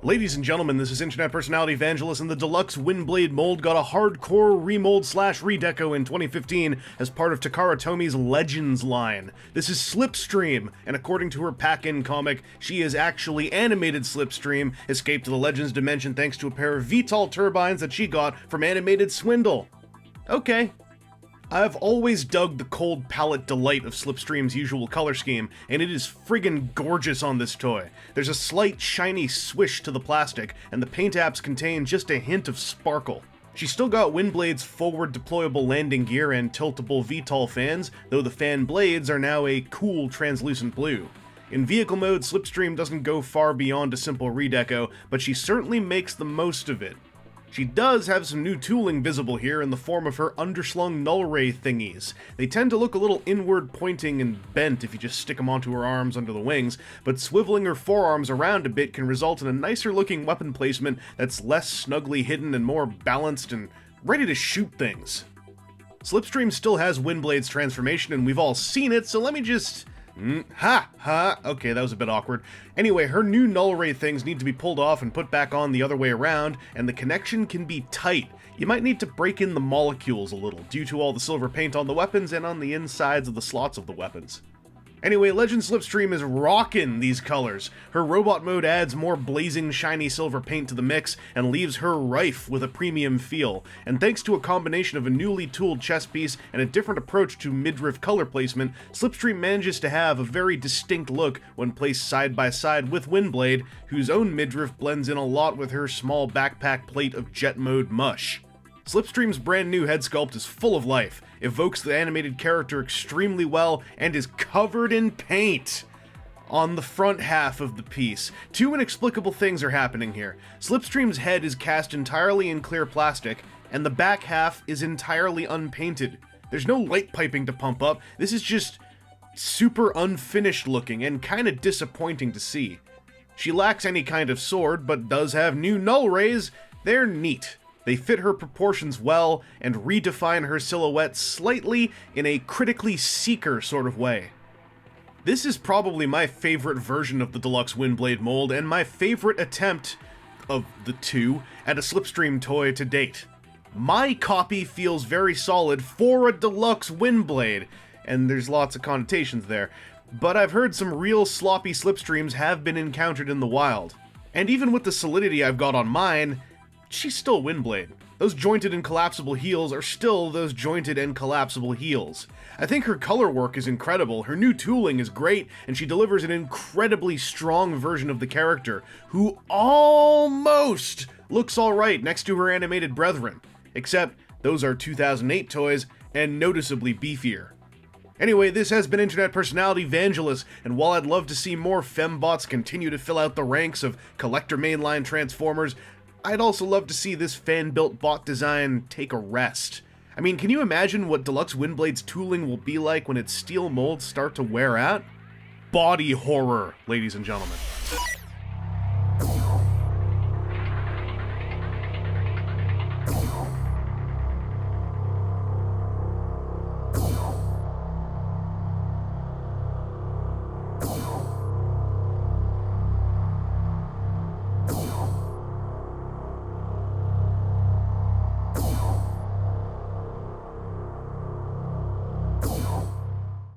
Ladies and gentlemen, this is internet personality Vangelus, and the deluxe Windblade mold got a hardcore remold slash redeco in 2015 as part of Takara Tomi's Legends line. This is Slipstream, and according to her pack-in comic, she is actually animated Slipstream, escaped to the Legends dimension thanks to a pair of VTOL turbines that she got from Animated Swindle. Okay. I've always dug the cold palette delight of Slipstream's usual color scheme, and it is friggin' gorgeous on this toy. There's a slight shiny swish to the plastic, and the paint apps contain just a hint of sparkle. She's still got Windblade's forward deployable landing gear and tiltable VTOL fans, though the fan blades are now a cool translucent blue. In vehicle mode, Slipstream doesn't go far beyond a simple redeco, but she certainly makes the most of it. She does have some new tooling visible here in the form of her underslung null ray thingies. They tend to look a little inward pointing and bent if you just stick them onto her arms under the wings, but swiveling her forearms around a bit can result in a nicer looking weapon placement that's less snugly hidden and more balanced and ready to shoot things. Slipstream still has Windblade's transformation and we've all seen it, so let me just... Okay, that was a bit awkward. Anyway, her new null ray things need to be pulled off and put back on the other way around, and the connection can be tight. You might need to break in the molecules a little, due to all the silver paint on the weapons and on the insides of the slots of the weapons. Anyway, Legend Slipstream is rockin' these colors. Her robot mode adds more blazing shiny silver paint to the mix and leaves her rife with a premium feel. And thanks to a combination of a newly tooled chest piece and a different approach to midriff color placement, Slipstream manages to have a very distinct look when placed side by side with Windblade, whose own midriff blends in a lot with her small backpack plate of jet mode mush. Slipstream's brand new head sculpt is full of life, evokes the animated character extremely well, and is covered in paint. On the front half of the piece, two inexplicable things are happening here. Slipstream's head is cast entirely in clear plastic, and the back half is entirely unpainted. There's no light piping to pump up, this is just super unfinished looking and kinda disappointing to see. She lacks any kind of sword, but does have new null rays. They're neat. They fit her proportions well and redefine her silhouette slightly in a critically Seeker sort of way. This is probably my favorite version of the deluxe Windblade mold and my favorite attempt of the two at a Slipstream toy to date. My copy feels very solid for a deluxe Windblade, and there's lots of connotations there, but I've heard some real sloppy Slipstreams have been encountered in the wild. And even with the solidity I've got on mine, she's still Windblade. Those jointed and collapsible heels are still those jointed and collapsible heels. I think her color work is incredible, her new tooling is great, and she delivers an incredibly strong version of the character, who almost looks alright next to her animated brethren. Except, those are 2008 toys, and noticeably beefier. Anyway, this has been internet personality Vangelus, and while I'd love to see more fembots continue to fill out the ranks of collector mainline transformers, I'd also love to see this fan-built bot design take a rest. I mean, can you imagine what Deluxe Windblade's tooling will be like when its steel molds start to wear out? Body horror, ladies and gentlemen.